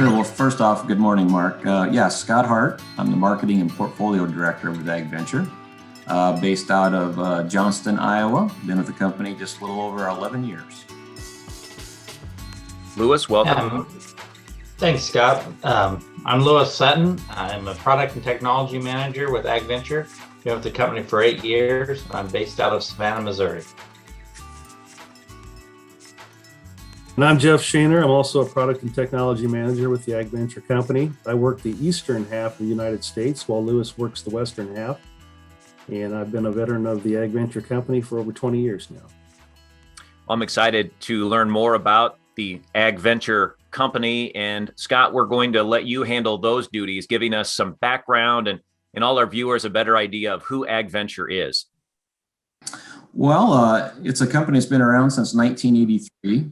Sure. Well, first off, good morning, Mark. Scott Hart. I'm the marketing and portfolio director with AgVenture, based out of Johnston, Iowa. Been with the company just a little over 11 years. Lewis, welcome. Thanks, Scott. I'm Lewis Sutton. I'm a product and technology manager with AgVenture. Been with the company for 8 years. I'm based out of Savannah, Missouri. And I'm Jeff Shaner. I'm also a product and technology manager with the AgVenture company. I work the eastern half of the United States while Lewis works the western half. And I've been a veteran of the AgVenture company for over 20 years now. I'm excited to learn more about the AgVenture company. And Scott, we're going to let you handle those duties, giving us some background and all our viewers a better idea of who AgVenture is. Well, it's a company that's been around since 1983.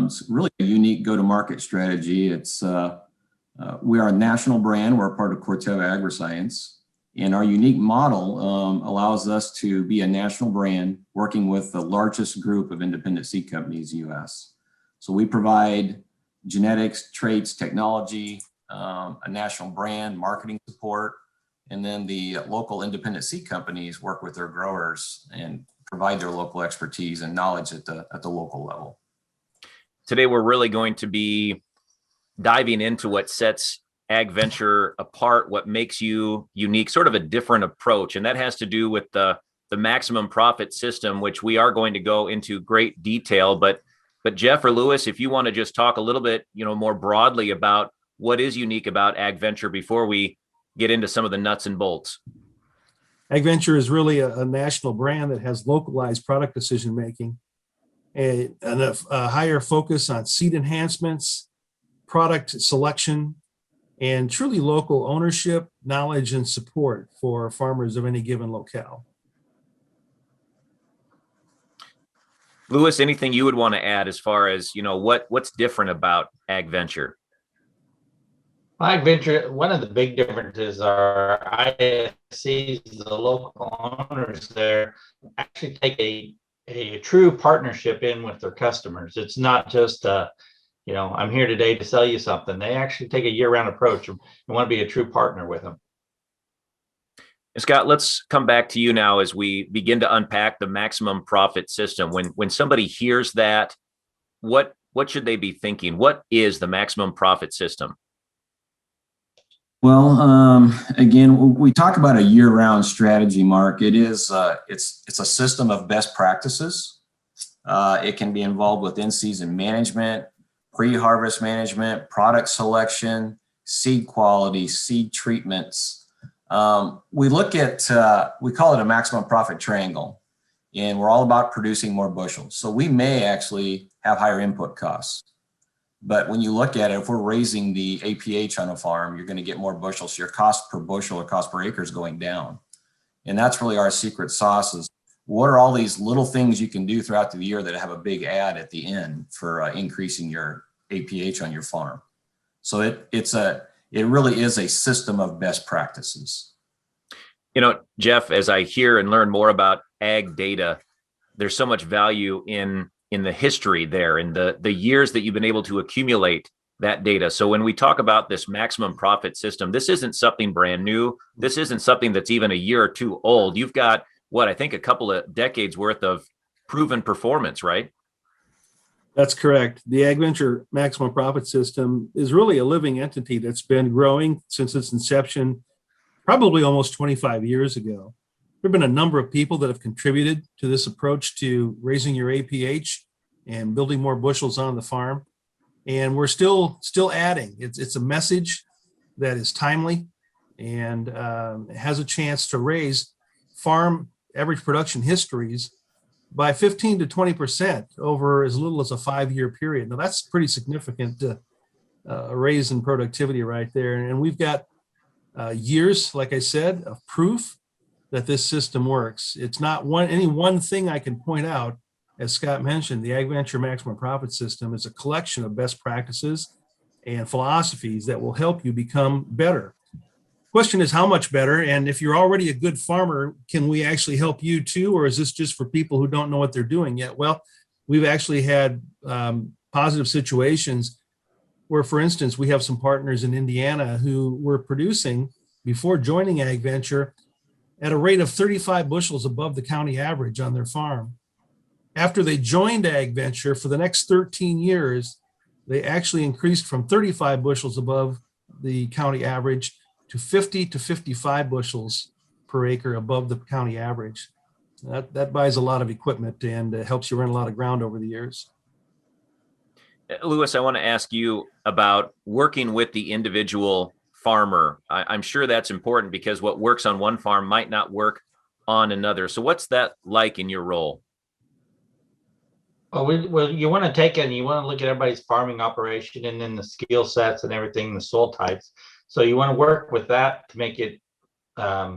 It's really a unique go-to-market strategy. We are a national brand. We're a part of Corteva AgriScience. And our unique model allows us to be a national brand working with the largest group of independent seed companies in the U.S. So we provide genetics, traits, technology, a national brand, marketing support, and then the local independent seed companies work with their growers and provide their local expertise and knowledge at the local level. Today, we're really going to be diving into what sets AgVenture apart, what makes you unique, sort of a different approach. And that has to do with the maximum profit system, which we are going to go into great detail. But Jeff or Lewis, if you want to just talk a little bit, more broadly about what is unique about AgVenture before we get into some of the nuts and bolts. AgVenture is really a national brand that has localized product decision-making and a higher focus on seed enhancements, product selection, and truly local ownership, knowledge, and support for farmers of any given locale. Lewis, anything you would want to add as far as, what's different about AgVenture? AgVenture, one of the big differences are ISCs, the local owners there, actually take a true partnership in with their customers. It's not just, I'm here today to sell you something. They actually take a year-round approach and want to be a true partner with them. Scott, let's come back to you now as we begin to unpack the maximum profit system. When somebody hears that, what should they be thinking? What is the maximum profit system? Well, again, we talk about a year-round strategy, Mark. It's a system of best practices. It can be involved with in-season management, pre-harvest management, product selection, seed quality, seed treatments. We call it a maximum profit triangle, and we're all about producing more bushels. So we may actually have higher input costs. But when you look at it, if we're raising the APH on a farm, you're going to get more bushels. So your cost per bushel or cost per acre is going down. And that's really our secret sauce is what are all these little things you can do throughout the year that have a big add at the end for increasing your APH on your farm. So it really is a system of best practices. Jeff, as I hear and learn more about ag data, there's so much value in the history there and the years that you've been able to accumulate that data. So when we talk about this maximum profit system, this isn't something brand new. This isn't something that's even a year or two old. You've got I think a couple of decades worth of proven performance, right? That's correct. The AgVenture maximum profit system is really a living entity that's been growing since its inception, probably almost 25 years ago. There have been a number of people that have contributed to this approach to raising your APH and building more bushels on the farm. And we're still adding. It's a message that is timely and has a chance to raise farm average production histories by 15 to 20% over as little as a 5-year period. Now that's pretty significant raise in productivity right there. And we've got years, like I said, of proof that this system works. It's not any one thing I can point out. As Scott mentioned, the AgVenture maximum profit system is a collection of best practices and philosophies that will help you become better. Question is how much better, and if you're already a good farmer, can we actually help you too, or is this just for people who don't know what they're doing yet? Well, we've actually had positive situations where, for instance, we have some partners in Indiana who were producing before joining AgVenture at a rate of 35 bushels above the county average on their farm. After they joined AgVenture, for the next 13 years, they actually increased from 35 bushels above the county average to 50 to 55 bushels per acre above the county average. That buys a lot of equipment and helps you run a lot of ground over the years. Lewis, I want to ask you about working with the individual farmer. I'm sure that's important because what works on one farm might not work on another. So what's that like in your role? Well, you want to take it and you want to look at everybody's farming operation and then the skill sets and everything, the soil types. So you want to work with that to make it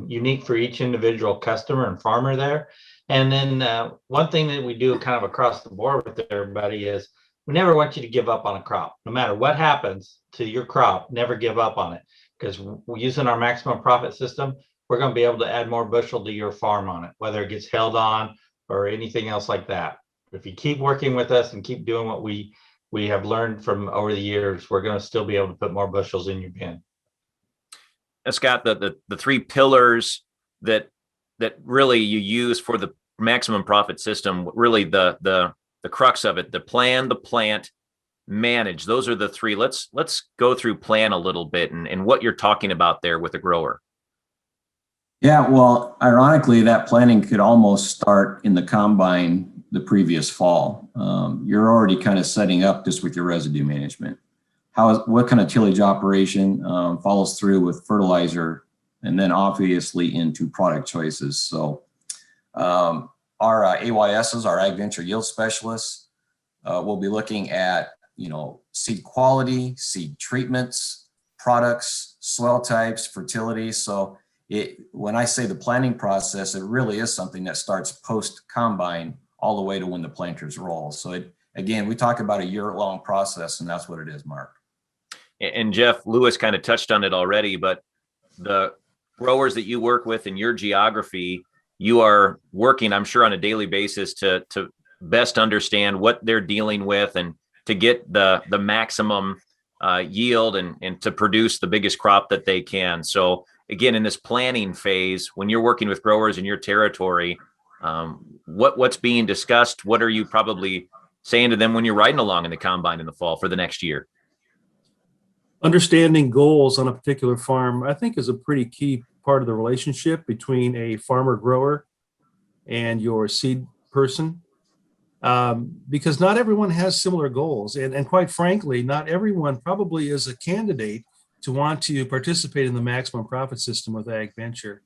unique for each individual customer and farmer there. And then one thing that we do kind of across the board with everybody is we never want you to give up on a crop. No matter what happens to your crop, never give up on it, because we're using our maximum profit system. We're going to be able to add more bushel to your farm on it, whether it gets held on or anything else like that. If you keep working with us and keep doing what we have learned from over the years, we're going to still be able to put more bushels in your bin. Scott, the three pillars that really you use for the maximum profit system, really the crux of it, the plan, the plant, manage. Those are the three. Let's go through plan a little bit and what you're talking about there with the grower. Yeah, well, ironically, that planning could almost start in the combine the previous fall. You're already kind of setting up this with your residue management. What kind of tillage operation follows through with fertilizer, and then obviously into product choices. So our AYSs, our AgVenture yield specialists, will be looking at seed quality, seed treatments, products, soil types, fertility. So when I say the planning process, it really is something that starts post combine all the way to when the planters roll. So again, we talk about a year-long process, and that's what it is, Mark. And Jeff, Lewis kind of touched on it already, but the growers that you work with in your geography, you are working, I'm sure, on a daily basis to best understand what they're dealing with and to get the maximum yield and to produce the biggest crop that they can. So again, in this planning phase, when you're working with growers in your territory, what's being discussed? What are you probably saying to them when you're riding along in the combine in the fall for the next year? Understanding goals on a particular farm, I think, is a pretty key part of the relationship between a farmer grower and your seed person, because not everyone has similar goals. And quite frankly, not everyone probably is a candidate to want to participate in the maximum profit system with AgVenture.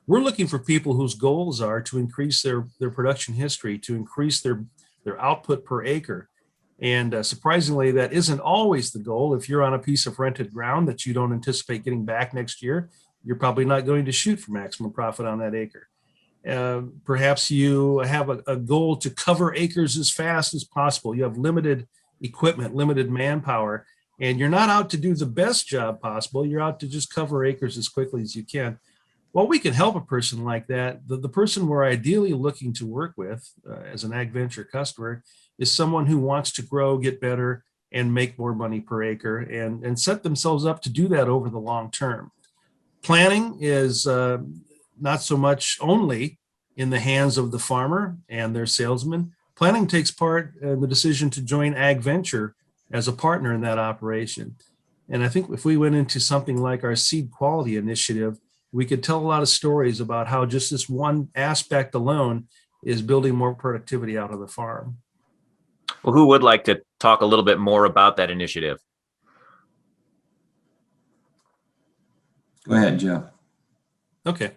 We're looking for people whose goals are to increase their production history, to increase their output per acre. And surprisingly, that isn't always the goal. If you're on a piece of rented ground that you don't anticipate getting back next year, you're probably not going to shoot for maximum profit on that acre. Perhaps you have a goal to cover acres as fast as possible. You have limited equipment, limited manpower, and you're not out to do the best job possible. You're out to just cover acres as quickly as you can. Well, we can help a person like that. The person we're ideally looking to work with as an AgVenture customer is someone who wants to grow, get better, and make more money per acre and set themselves up to do that over the long term. Planning is not so much only in the hands of the farmer and their salesman. Planning takes part in the decision to join AgVenture as a partner in that operation. And I think if we went into something like our seed quality initiative, we could tell a lot of stories about how just this one aspect alone is building more productivity out of the farm. Well, who would like to talk a little bit more about that initiative? Go ahead, Jeff. Okay.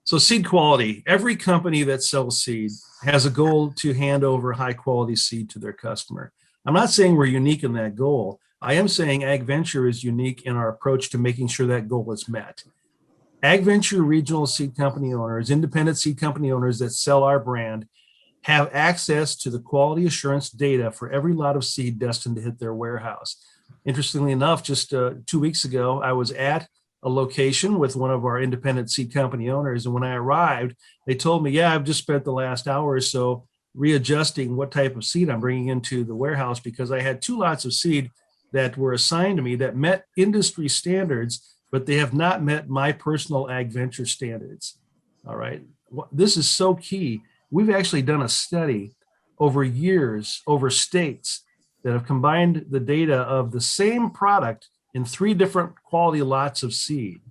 So seed quality, every company that sells seed has a goal to hand over high quality seed to their customer. I'm not saying we're unique in that goal. I am saying AgVenture is unique in our approach to making sure that goal is met. AgVenture regional seed company owners, independent seed company owners that sell our brand, have access to the quality assurance data for every lot of seed destined to hit their warehouse. Interestingly enough, just 2 weeks ago, I was at a location with one of our independent seed company owners. And when I arrived, they told me, yeah, I've just spent the last hour or so readjusting what type of seed I'm bringing into the warehouse because I had 2 lots of seed that were assigned to me that met industry standards, but they have not met my personal AgVenture standards. All right. This is so key. We've actually done a study over years, over states that have combined the data of the same product in 3 different quality lots of seed.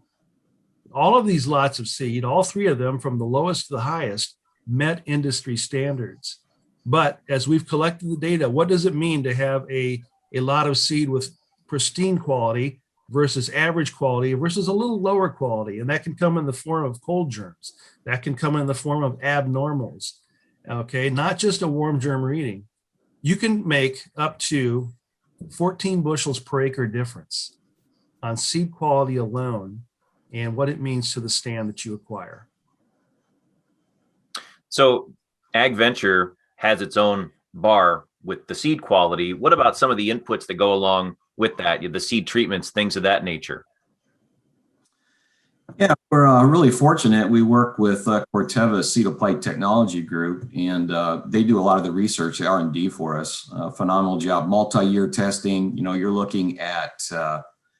All of these lots of seed, all 3 of them from the lowest to the highest, met industry standards. But as we've collected the data, what does it mean to have a lot of seed with pristine quality versus average quality versus a little lower quality? And that can come in the form of cold germs. That can come in the form of abnormals. Okay, not just a warm germ reading. You can make up to 14 bushels per acre difference on seed quality alone and what it means to the stand that you acquire. So AgVenture has its own bar with the seed quality. What about some of the inputs that go along with that, the seed treatments, things of that nature? Yeah, we're really fortunate. We work with Corteva Seed Applied Technology Group, and they do a lot of the research, the R&D for us. Phenomenal job, multi-year testing. You know, you're looking at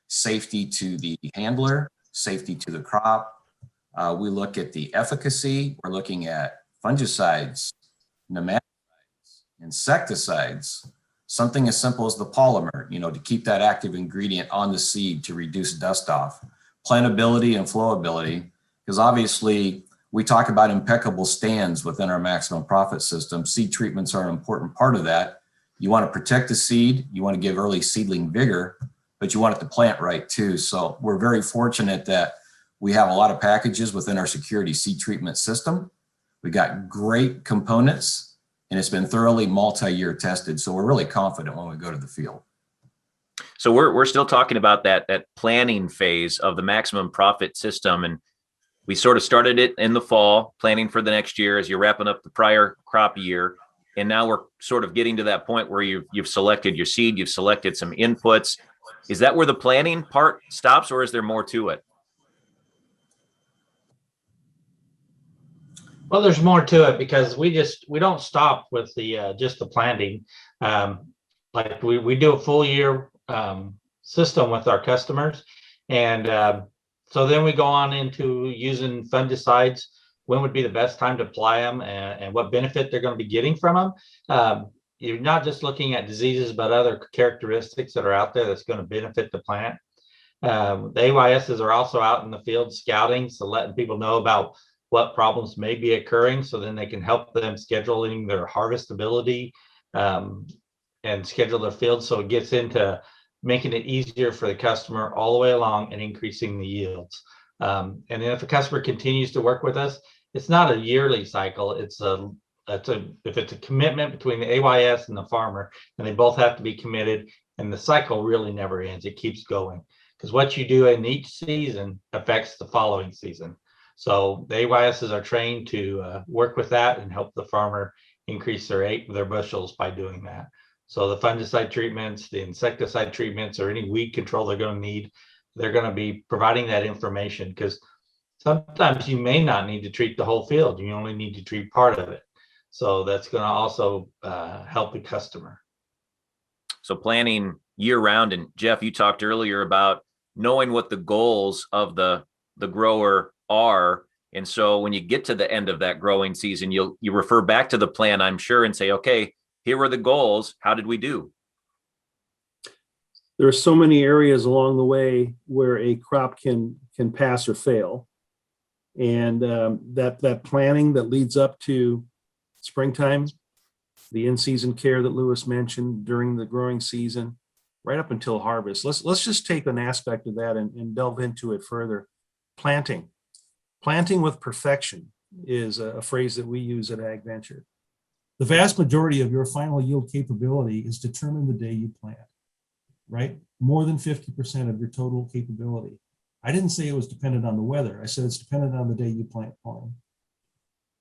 safety to the handler, safety to the crop. We look at the efficacy. We're looking at fungicides, nematicides, insecticides, something as simple as the polymer, you know, to keep that active ingredient on the seed to reduce dust off. Plantability and flowability, because obviously we talk about impeccable stands within our maximum profit system. Seed treatments are an important part of that. You want to protect the seed, you want to give early seedling vigor, but you want it to plant right too. So we're very fortunate that we have a lot of packages within our security seed treatment system. We got great components, and it's been thoroughly multi-year tested. So we're really confident when we go to the field. So we're still talking about that planning phase of the maximum profit system, and we sort of started it in the fall, planning for the next year as you're wrapping up the prior crop year, and now we're sort of getting to that point where you've selected your seed, you've selected some inputs. Is that where the planning part stops, or is there more to it? Well, there's more to it because we don't stop with the just the planting. Like we do a full year system with our customers, and so then we go on into using fungicides. When would be the best time to apply them, and what benefit they're going to be getting from them. You're not just looking at diseases, but other characteristics that are out there that's going to benefit the plant. The AYSs are also out in the field scouting, so letting people know about what problems may be occurring, so then they can help them scheduling their harvestability and schedule their field, so it gets into making it easier for the customer all the way along and increasing the yields. And then if a customer continues to work with us, it's not a yearly cycle. If it's a commitment between the AYS and the farmer, and they both have to be committed, and the cycle really never ends. It keeps going, because what you do in each season affects the following season. So the AYSs are trained to work with that and help the farmer increase their bushels by doing that. So the fungicide treatments, the insecticide treatments, or any weed control they're going to need, they're going to be providing that information, because sometimes you may not need to treat the whole field. You only need to treat part of it. So that's going to also help the customer. So planning year round, and Jeff, you talked earlier about knowing what the goals of the grower are. And so when you get to the end of that growing season, you refer back to the plan, I'm sure, and say, okay, here were the goals. How did we do? There are so many areas along the way where a crop can pass or fail. And that planning that leads up to springtime, the in-season care that Lewis mentioned during the growing season, right up until harvest. Let's just take an aspect of that and delve into it further. Planting with perfection is a phrase that we use at AgVenture. The vast majority of your final yield capability is determined the day you plant, right? More than 50% of your total capability. I didn't say it was dependent on the weather. I said it's dependent on the day you plant corn.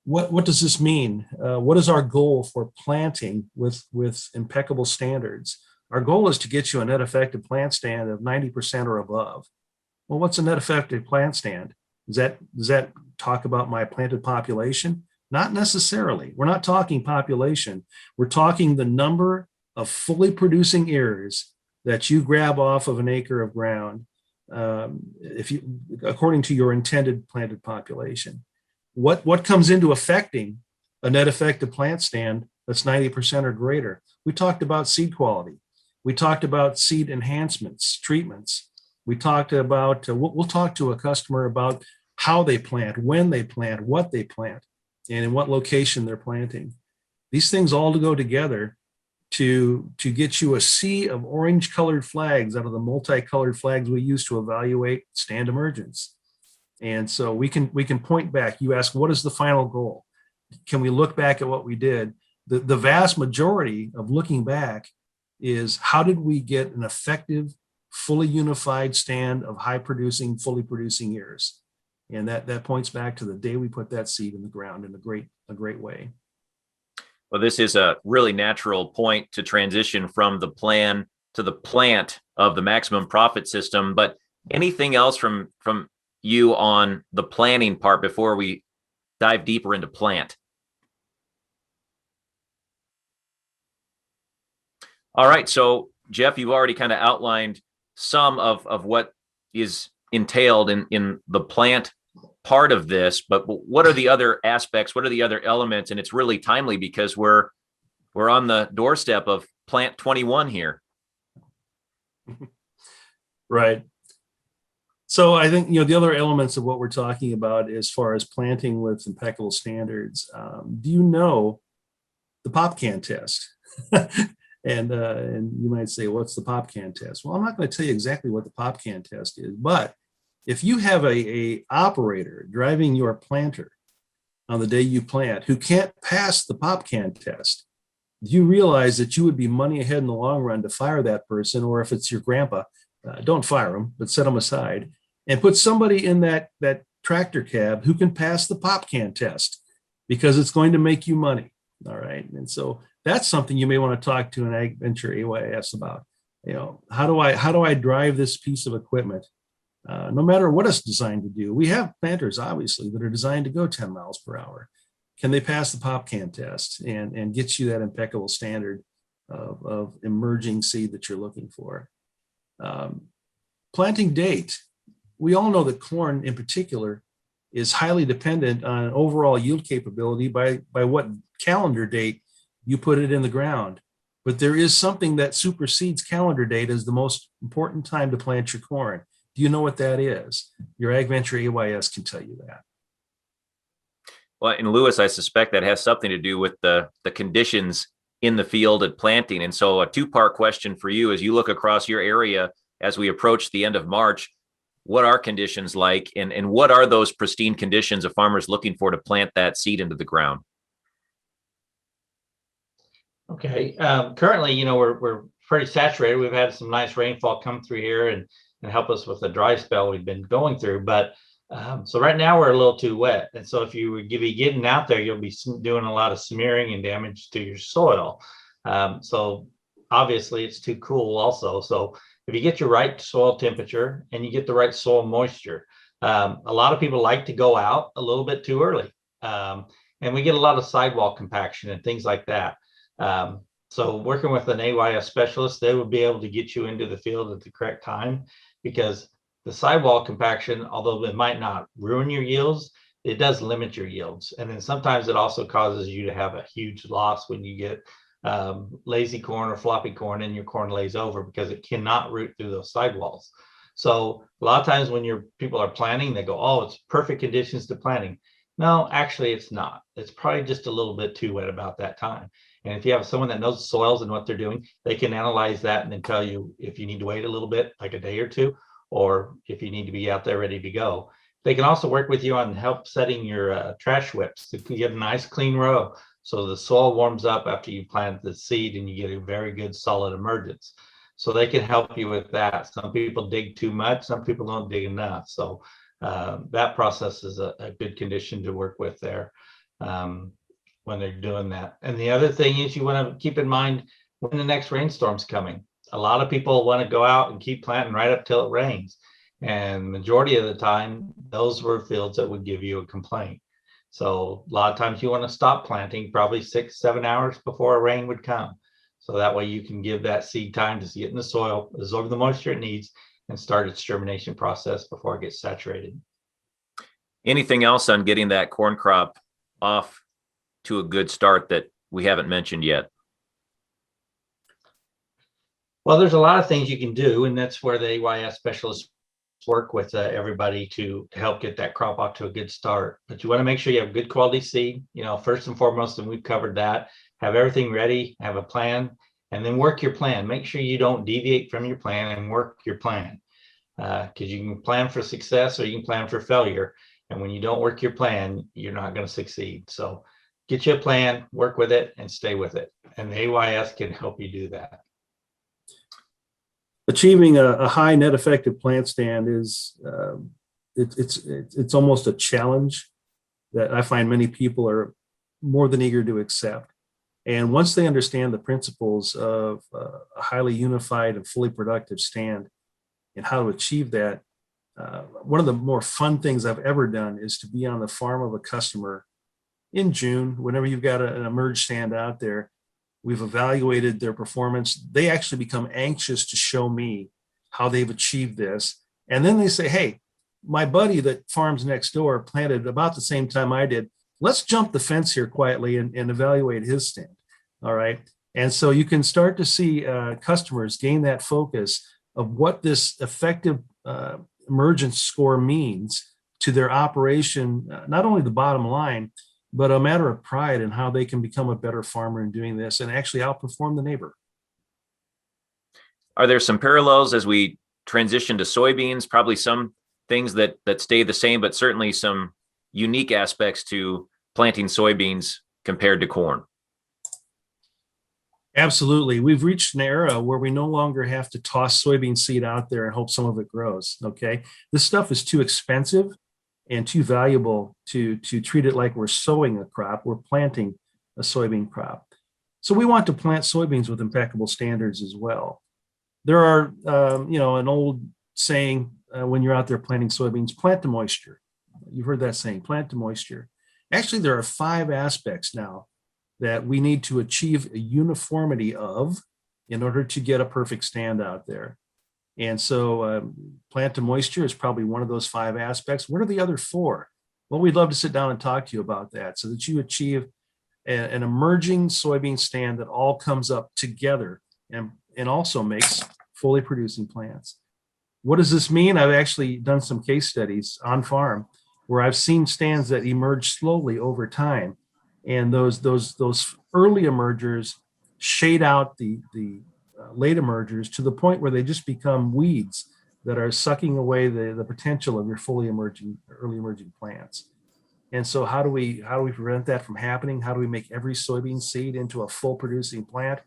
What does this mean? What is our goal for planting with impeccable standards? Our goal is to get you a net effective plant stand of 90% or above. Well, what's a net effective plant stand? Does that talk about my planted population? Not necessarily. We're not talking population. We're talking the number of fully producing ears that you grab off of an acre of ground, according to your intended planted population, what comes into affecting a net effective plant stand that's 90% or greater? We talked about seed quality. We talked about seed enhancements, treatments. We talked about, we'll talk to a customer about how they plant, when they plant, what they plant, and in what location they're planting. These things all go together to get you a sea of orange colored flags out of the multicolored flags we use to evaluate stand emergence. And so we can point back. You ask, what is the final goal? Can we look back at what we did? The vast majority of looking back is, how did we get an effective, fully unified stand of high producing, fully producing years? And that points back to the day we put that seed in the ground in a great way. Well, this is a really natural point to transition from the plan to the plant of the maximum profit system. But anything else from you on the planning part before we dive deeper into plant? All right. So, Jeff, you've already kind of outlined some of what is entailed in the plant part of this, but what are the other aspects? What are the other elements? And it's really timely because we're on the doorstep of plant 21 here. Right. So I think, the other elements of what we're talking about as far as planting with impeccable standards, do you know the Popcan test? And you might say, what's the Popcan test? Well, I'm not going to tell you exactly what the Popcan test is, but if you have a operator driving your planter on the day you plant who can't pass the Popcan test, you realize that you would be money ahead in the long run to fire that person, or if it's your grandpa, don't fire him, but set him aside and put somebody in that tractor cab who can pass the Popcan test, because it's going to make you money. All right. And so that's something you may want to talk to an AgVenture AYS about. How do I drive this piece of equipment? No matter what it's designed to do. We have planters, obviously, that are designed to go 10 miles per hour. Can they pass the Popcan test and get you that impeccable standard of emerging seed that you're looking for? Planting date. We all know that corn in particular is highly dependent on overall yield capability by what calendar date you put it in the ground. But there is something that supersedes calendar date as the most important time to plant your corn. Do you know what that is? Your AgVenture AYS can tell you that. Well, and Lewis, I suspect that has something to do with the conditions in the field at planting. And so a two-part question for you as you look across your area as we approach the end of March. What are conditions like, and what are those pristine conditions a farmer's looking for to plant that seed into the ground? Okay. Currently, we're pretty saturated. We've had some nice rainfall come through here and help us with the dry spell we've been going through. But so right now we're a little too wet. And so if you would be getting out there, you'll be doing a lot of smearing and damage to your soil. So obviously it's too cool also. So if you get your right soil temperature and you get the right soil moisture, a lot of people like to go out a little bit too early. And we get a lot of sidewall compaction and things like that. So working with an AYS specialist, they would be able to get you into the field at the correct time, because the sidewall compaction, although it might not ruin your yields, it does limit your yields. And then sometimes it also causes you to have a huge loss when you get lazy corn or floppy corn and your corn lays over, because it cannot root through those sidewalls. So a lot of times when your people are planting, they go, oh, it's perfect conditions to planting. No, actually it's not. It's probably just a little bit too wet about that time. And if you have someone that knows the soils and what they're doing, they can analyze that and then tell you if you need to wait a little bit, like a day or two, or if you need to be out there ready to go. They can also work with you on help setting your trash whips to get a nice clean row, so the soil warms up after you plant the seed and you get a very good solid emergence. So they can help you with that. Some people dig too much, some people don't dig enough. So that process is a good condition to work with there when they're doing that. And the other thing is, you want to keep in mind when the next rainstorm's coming. A lot of people want to go out and keep planting right up till it rains. And majority of the time, those were fields that would give you a complaint. So a lot of times you want to stop planting probably 6-7 hours before a rain would come. So that way you can give that seed time to get in the soil, absorb the moisture it needs, and start its germination process before it gets saturated. Anything else on getting that corn crop off to a good start that we haven't mentioned yet? Well, there's a lot of things you can do, and that's where the AYS specialists work with everybody to help get that crop off to a good start. But you want to make sure you have good quality seed, first and foremost, and we've covered that. Have everything ready, have a plan, and then work your plan. Make sure you don't deviate from your plan and work your plan. Because you can plan for success or you can plan for failure. And when you don't work your plan, you're not going to succeed. So get you a plan, work with it, and stay with it. And the AYS can help you do that. Achieving a high net effective plant stand is it's almost a challenge that I find many people are more than eager to accept. And once they understand the principles of a highly unified and fully productive stand and how to achieve that, one of the more fun things I've ever done is to be on the farm of a customer in June, whenever you've got an emerge stand out there. We've evaluated their performance. They actually become anxious to show me how they've achieved this. And then they say, hey, my buddy that farms next door planted about the same time I did. Let's jump the fence here quietly and evaluate his stand. All right. And so you can start to see customers gain that focus of what this effective emergence score means to their operation, not only the bottom line, but a matter of pride in how they can become a better farmer in doing this and actually outperform the neighbor. Are there some parallels as we transition to soybeans? Probably some things that stay the same, but certainly some unique aspects to planting soybeans compared to corn. Absolutely. We've reached an era where we no longer have to toss soybean seed out there and hope some of it grows. Okay. This stuff is too expensive and too valuable to treat it like we're sowing a crop. We're planting a soybean crop. So we want to plant soybeans with impeccable standards as well. There are, an old saying when you're out there planting soybeans, plant to moisture. You've heard that saying, plant to moisture. Actually, there are 5 aspects now that we need to achieve a uniformity of in order to get a perfect stand out there. And so plant to moisture is probably one of those 5 aspects. What are the other 4? Well, we'd love to sit down and talk to you about that so that you achieve an emerging soybean stand that all comes up together and also makes fully producing plants. What does this mean? I've actually done some case studies on farm where I've seen stands that emerge slowly over time. And those early emergers shade out the late emergers to the point where they just become weeds that are sucking away the potential of your early emerging plants. And so how do we prevent that from happening? How do we make every soybean seed into a full producing plant?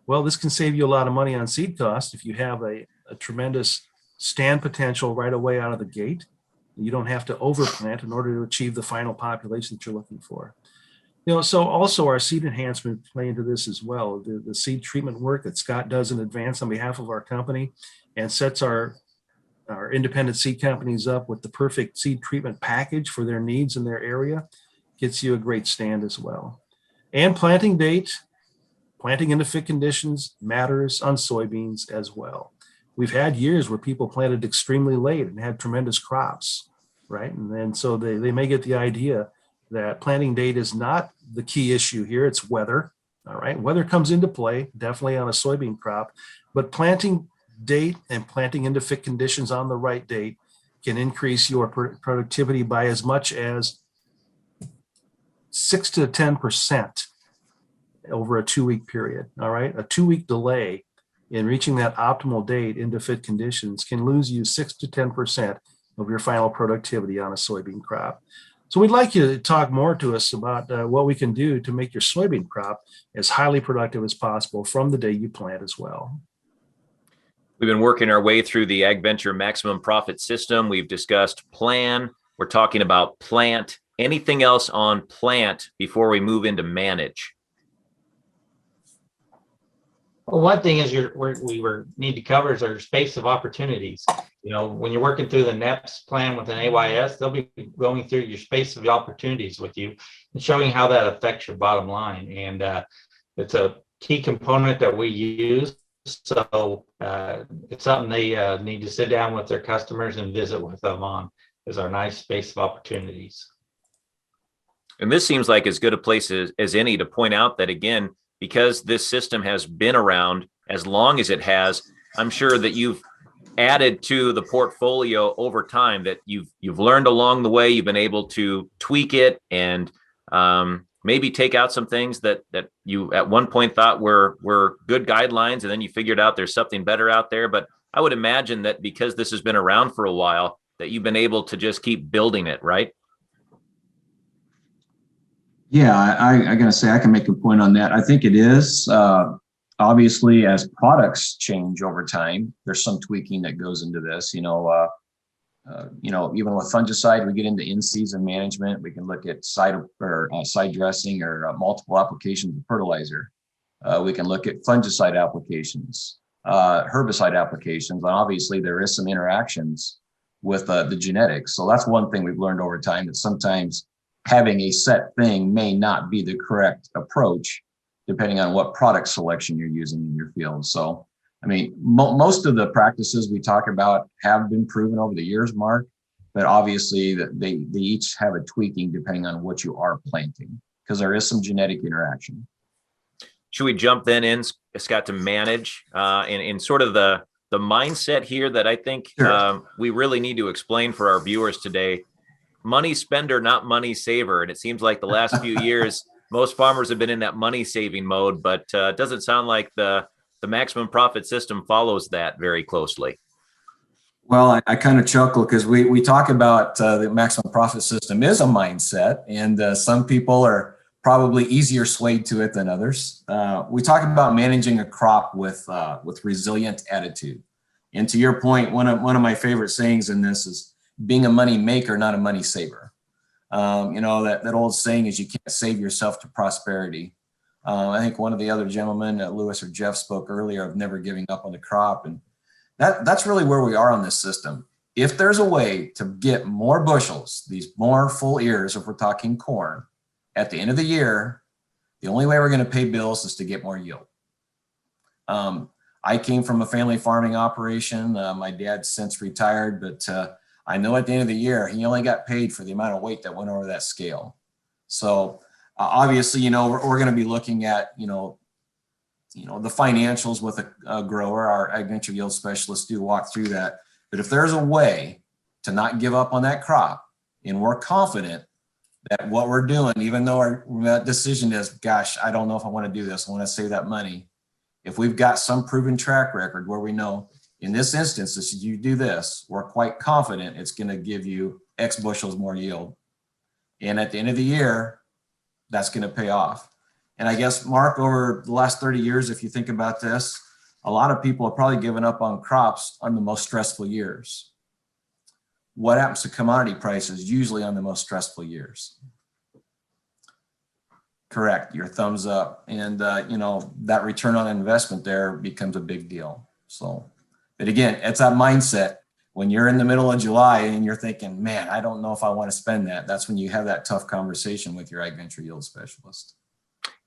Well, this can save you a lot of money on seed cost if you have a tremendous stand potential right away out of the gate. You don't have to overplant in order to achieve the final population that you're looking for. So also our seed enhancement play into this as well. The seed treatment work that Scott does in advance on behalf of our company and sets our independent seed companies up with the perfect seed treatment package for their needs in their area gets you a great stand as well. And planting date, planting into fit conditions matters on soybeans as well. We've had years where people planted extremely late and had tremendous crops, right? And then so they may get the idea that planting date is not the key issue here. It's weather. All right. Weather comes into play, definitely on a soybean crop, but planting date and planting into fit conditions on the right date can increase your productivity by as much as 6 to 10% over a 2-week period. All right. A 2-week delay in reaching that optimal date into fit conditions can lose you 6 to 10% of your final productivity on a soybean crop. So we'd like you to talk more to us about what we can do to make your soybean crop as highly productive as possible from the day you plant as well. We've been working our way through the AgVenture maximum profit system. We've discussed plan. We're talking about plant. Anything else on plant before we move into manage? Well, one thing is we need to cover is our space of opportunities. When you're working through the NEPS plan with an AYS, they'll be going through your space of opportunities with you and showing how that affects your bottom line. And it's a key component that we use. So it's something they need to sit down with their customers and visit with them on, is our nice space of opportunities. And this seems like as good a place as any to point out that, again, because this system has been around as long as it has, I'm sure that you've added to the portfolio over time, that you've learned along the way. You've been able to tweak it and maybe take out some things that you at one point thought were good guidelines, and then you figured out there's something better out there. But I would imagine that because this has been around for a while, that you've been able to just keep building it, right? Yeah, I gotta say, I can make a point on that. I think it is. Obviously, as products change over time, there's some tweaking that goes into this. Even with fungicide, we get into in-season management. We can look at side dressing or multiple applications of fertilizer. We can look at fungicide applications, herbicide applications, and obviously there is some interactions with the genetics. So that's one thing we've learned over time, that sometimes having a set thing may not be the correct approach, depending on what product selection you're using in your field. So, I mean, most of the practices we talk about have been proven over the years, Mark, but obviously they each have a tweaking depending on what you are planting, because there is some genetic interaction. Should we jump then in, Scott, to manage in sort of the mindset here that I think we really need to explain for our viewers today? Money spender, not money saver. And it seems like the last few years, most farmers have been in that money saving mode, but it doesn't sound like the maximum profit system follows that very closely. Well, I kind of chuckle because we talk about the maximum profit system is a mindset, and some people are probably easier swayed to it than others. We talk about managing a crop with resilient attitude. And to your point, one of my favorite sayings in this is being a money maker, not a money saver. That old saying is you can't save yourself to prosperity. I think one of the other gentlemen, Lewis or Jeff, spoke earlier of never giving up on the crop. And that's really where we are on this system. If there's a way to get more bushels, these more full ears, if we're talking corn, at the end of the year, the only way we're going to pay bills is to get more yield. I came from a family farming operation. My dad's since retired, but I know at the end of the year, he only got paid for the amount of weight that went over that scale. So obviously, we're going to be looking at, the financials with a grower. Our AgVenture yield specialists do walk through that. But if there's a way to not give up on that crop, and we're confident that what we're doing, even though that decision is, gosh, I don't know if I want to do this, I want to save that money. If we've got some proven track record where we know, in this instance, if you do this, we're quite confident it's going to give you X bushels more yield. And at the end of the year, that's going to pay off. And I guess, Mark, over the last 30 years, if you think about this, a lot of people have probably given up on crops on the most stressful years. What happens to commodity prices usually on the most stressful years? Correct. Your thumbs up. And, that return on investment there becomes a big deal. So, but again, it's that mindset. When you're in the middle of July and you're thinking, man, I don't know if I want to spend that. That's when you have that tough conversation with your AgVenture yield specialist.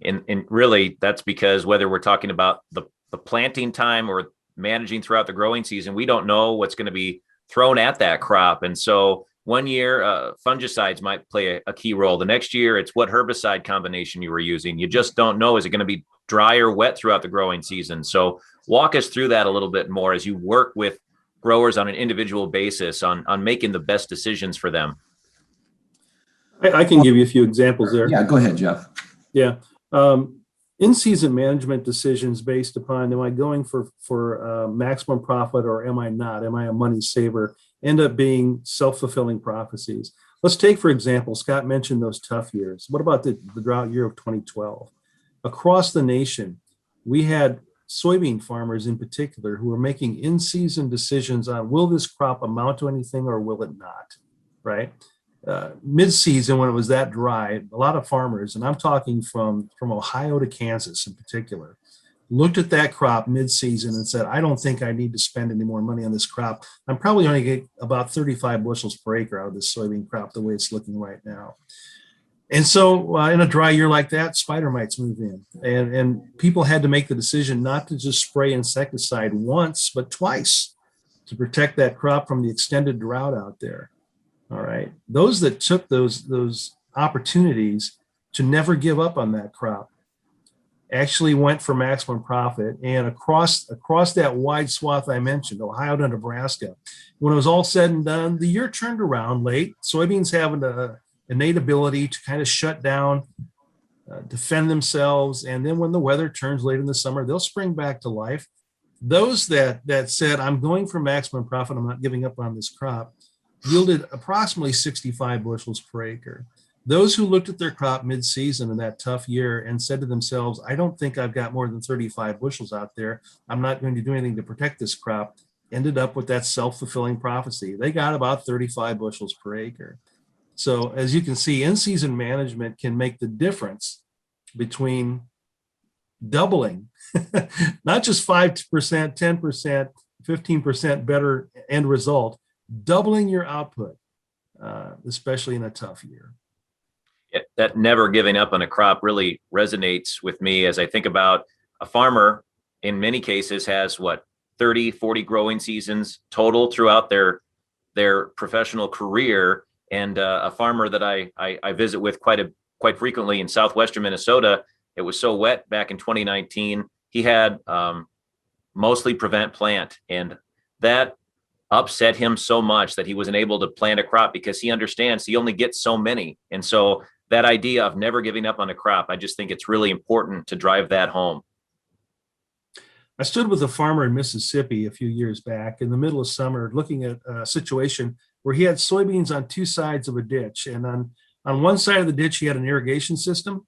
And really, that's because whether we're talking about the planting time or managing throughout the growing season, we don't know what's going to be thrown at that crop. And so one year, fungicides might play a key role. The next year, it's what herbicide combination you were using. You just don't know. Is it going to be dry or wet throughout the growing season? So walk us through that a little bit more as you work with growers on an individual basis on making the best decisions for them. I can give you a few examples there. Yeah, go ahead, Jeff. Yeah. In-season management decisions based upon, am I going for maximum profit or am I not? Am I a money saver? End up being self-fulfilling prophecies. Let's take, for example, Scott mentioned those tough years. What about the drought year of 2012? Across the nation, we had soybean farmers in particular who were making in-season decisions on, will this crop amount to anything or will it not, right? Mid-season, when it was that dry, a lot of farmers, and I'm talking from Ohio to Kansas in particular, looked at that crop mid-season and said, I don't think I need to spend any more money on this crop. I'm probably only get about 35 bushels per acre out of this soybean crop the way it's looking right now. And so in a dry year like that, spider mites move in, and people had to make the decision not to just spray insecticide once, but twice to protect that crop from the extended drought out there. All right. Those that took those opportunities to never give up on that crop actually went for maximum profit. And across that wide swath I mentioned, Ohio to Nebraska, when it was all said and done, the year turned around late. Soybeans having a innate ability to kind of shut down, defend themselves. And then when the weather turns late in the summer, they'll spring back to life. Those that said, I'm going for maximum profit, I'm not giving up on this crop, yielded approximately 65 bushels per acre. Those who looked at their crop mid-season in that tough year and said to themselves, I don't think I've got more than 35 bushels out there, I'm not going to do anything to protect this crop, ended up with that self-fulfilling prophecy. They got about 35 bushels per acre. So as you can see, in-season management can make the difference between doubling, not just 5%, 10%, 15% better end result, doubling your output, especially in a tough year. That never giving up on a crop really resonates with me as I think about a farmer in many cases has 30, 40 growing seasons total throughout their professional career. And a farmer that I visit with quite frequently in southwestern Minnesota, it was so wet back in 2019. He had mostly prevent plant, and that upset him so much that he wasn't able to plant a crop because he understands he only gets so many. And so that idea of never giving up on a crop, I just think it's really important to drive that home. I stood with a farmer in Mississippi a few years back in the middle of summer looking at a situation where he had soybeans on two sides of a ditch. And on one side of the ditch, he had an irrigation system.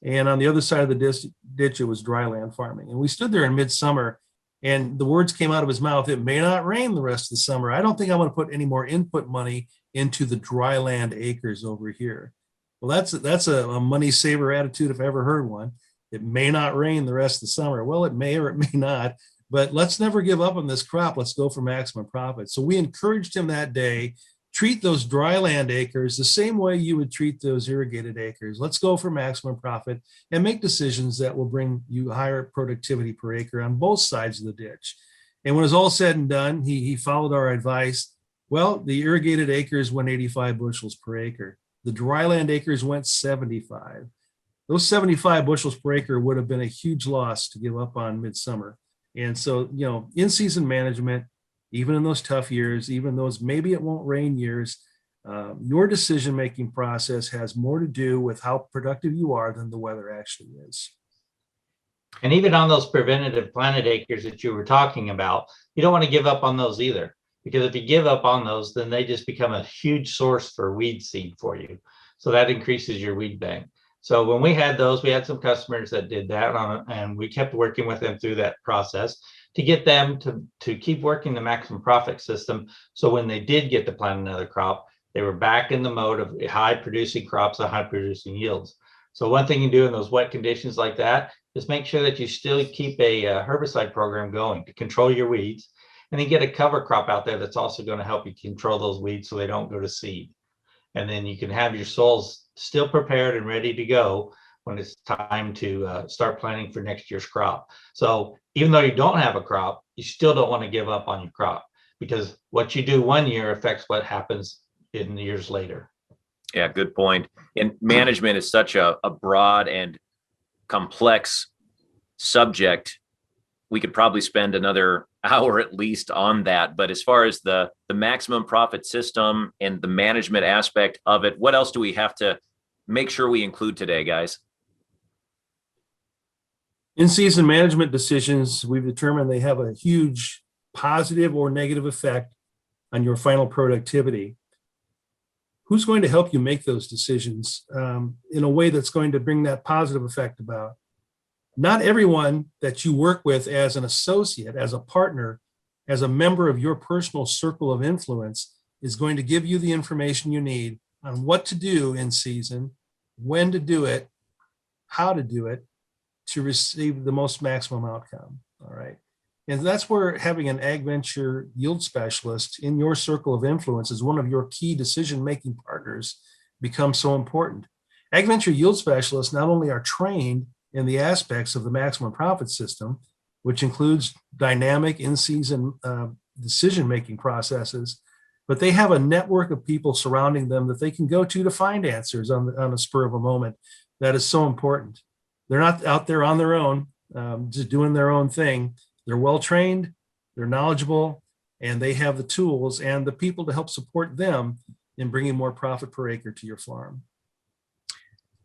And on the other side of the ditch, it was dry land farming. And we stood there in midsummer, and the words came out of his mouth, it may not rain the rest of the summer. I don't think I'm going to put any more input money into the dry land acres over here. Well, that's a money saver attitude if I ever heard one. It may not rain the rest of the summer. Well, it may or it may not, but let's never give up on this crop. Let's go for maximum profit. So we encouraged him that day, treat those dry land acres the same way you would treat those irrigated acres. Let's go for maximum profit and make decisions that will bring you higher productivity per acre on both sides of the ditch. And when it's all said and done, he followed our advice. Well, the irrigated acres went 85 bushels per acre. The dry land acres went 75. Those 75 bushels per acre would have been a huge loss to give up on midsummer. And so, in-season management, even in those tough years, even those maybe it won't rain years, your decision-making process has more to do with how productive you are than the weather actually is. And even on those preventative planted acres that you were talking about, you don't want to give up on those either. Because if you give up on those, then they just become a huge source for weed seed for you. So that increases your weed bank. So when we had those, we had some customers that did that, and we kept working with them through that process to get them to keep working the maximum profit system. So when they did get to plant another crop, they were back in the mode of high producing crops and high producing yields. So one thing you do in those wet conditions like that is make sure that you still keep a herbicide program going to control your weeds. And then get a cover crop out there that's also going to help you control those weeds so they don't go to seed. And then you can have your soils still prepared and ready to go when it's time to start planting for next year's crop. So even though you don't have a crop, you still don't want to give up on your crop, because what you do one year affects what happens in years later. Yeah, good point. And management is such a broad and complex subject. We could probably spend another hour at least on that. But as far as the maximum profit system and the management aspect of it, what else do we have to make sure we include today, guys? In-season management decisions, we've determined they have a huge positive or negative effect on your final productivity. Who's going to help you make those decisions in a way that's going to bring that positive effect about? Not everyone that you work with as an associate, as a partner, as a member of your personal circle of influence is going to give you the information you need on what to do in season, when to do it, how to do it to receive the most maximum outcome. All right. And that's where having an AgVenture yield specialist in your circle of influence as one of your key decision-making partners becomes so important. AgVenture yield specialists not only are trained in the aspects of the maximum profit system, which includes dynamic in-season decision-making processes, but they have a network of people surrounding them that they can go to find answers on the spur of a moment. That is so important. They're not out there on their own, just doing their own thing. They're well-trained, they're knowledgeable, and they have the tools and the people to help support them in bringing more profit per acre to your farm.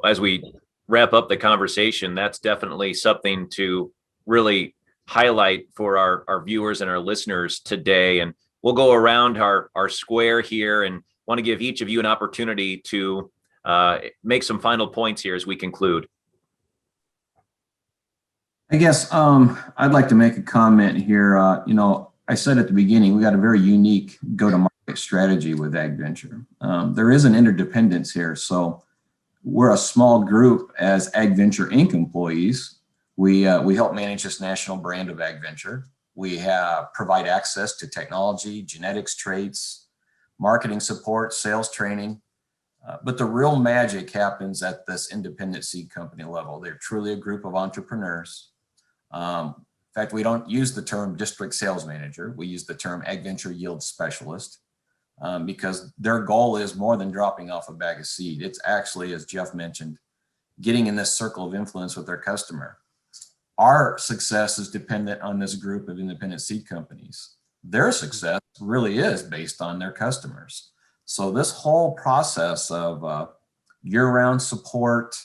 As we wrap up the conversation, that's definitely something to really highlight for our viewers and our listeners today. And we'll go around our square here and want to give each of you an opportunity to make some final points here as we conclude. I guess I'd like to make a comment here. I said at the beginning, we got a very unique go-to-market strategy with AgVenture. There is an interdependence here. So we're a small group as AgVenture Inc. employees. We help manage this national brand of AgVenture. We provide access to technology, genetics traits, marketing support, sales training. But the real magic happens at this independent seed company level. They're truly a group of entrepreneurs. In fact, we don't use the term district sales manager. We use the term AgVenture yield specialist because their goal is more than dropping off a bag of seed. It's actually, as Jeff mentioned, getting in this circle of influence with their customer. Our success is dependent on this group of independent seed companies. Their success really is based on their customers. So this whole process of year-round support,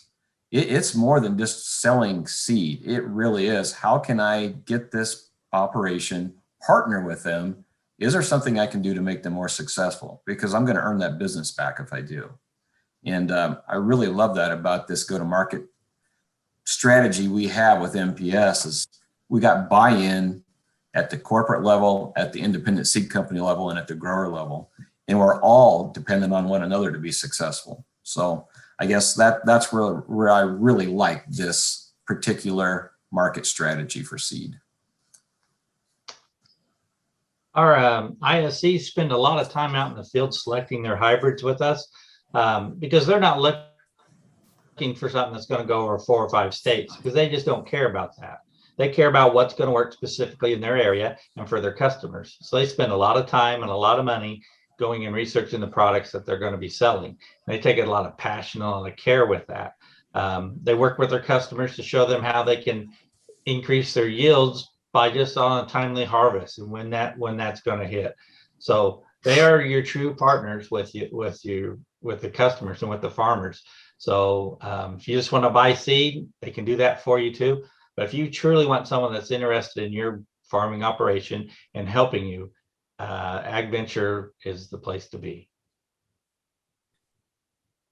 it's more than just selling seed. It really is, how can I get this operation, partner with them? Is there something I can do to make them more successful? Because I'm going to earn that business back if I do. And I really love that about this go-to-market strategy we have with MPS is we got buy-in at the corporate level, at the independent seed company level, and at the grower level. And we're all dependent on one another to be successful. So I guess that's where I really like this particular market strategy for seed. Our ISCs spend a lot of time out in the field selecting their hybrids with us because they're not looking for something that's going to go over 4 or 5 states because they just don't care about that. They care about what's going to work specifically in their area and for their customers. So they spend a lot of time and a lot of money going and researching the products that they're going to be selling. They take a lot of passion and a lot of care with that. They work with their customers to show them how they can increase their yields by just on a timely harvest and when that's going to hit. So they are your true partners with the customers and with the farmers. So if you just want to buy seed, they can do that for you too. But if you truly want someone that's interested in your farming operation and helping you, AgVenture is the place to be.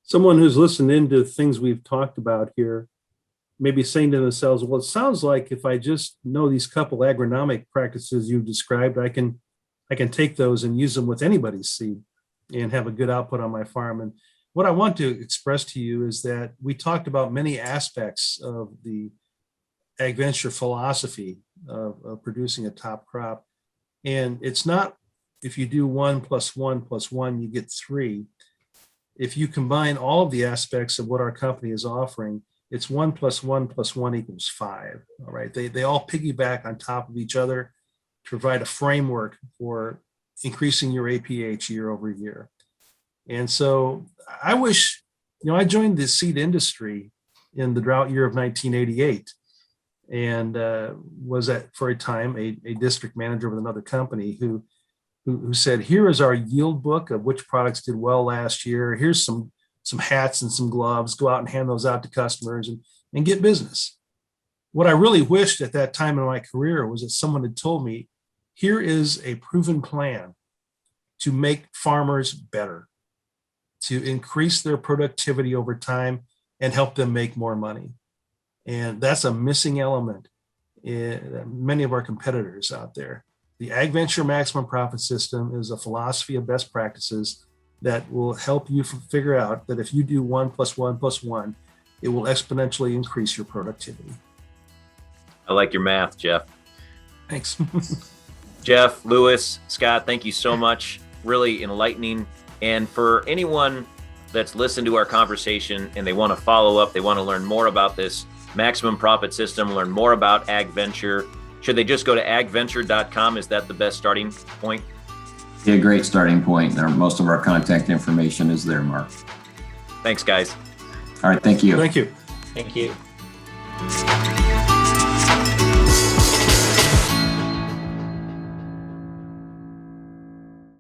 Someone who's listened into things we've talked about here may be saying to themselves, well, it sounds like if I just know these couple agronomic practices you've described, I can take those and use them with anybody's seed and have a good output on my farm. And what I want to express to you is that we talked about many aspects of the AgVenture philosophy of producing a top crop. And it's not if you do 1 + 1 + 1, you get 3. If you combine all of the aspects of what our company is offering, it's 1 + 1 + 1 = 5. All right. They all piggyback on top of each other to provide a framework for increasing your APH year over year. And so I wish, I joined the seed industry in the drought year of 1988 and was for a time a district manager with another company who said, here is our yield book of which products did well last year. Here's some hats and some gloves. Go out and hand those out to customers and get business. What I really wished at that time in my career was that someone had told me, here is a proven plan to make farmers better, to increase their productivity over time and help them make more money. And that's a missing element in many of our competitors out there. The AgVenture Maximum Profit System is a philosophy of best practices that will help you figure out that if you do 1 + 1 + 1, it will exponentially increase your productivity. I like your math, Jeff. Thanks. Jeff, Lewis, Scott, thank you so much. Really enlightening. And for anyone that's listened to our conversation and they want to follow up, they want to learn more about this maximum profit system, learn more about AgVenture, should they just go to agventure.com? Is that the best starting point? Be a great starting point. Most of our contact information is there, Mark. Thanks, guys. All right. Thank you. Thank you. Thank you.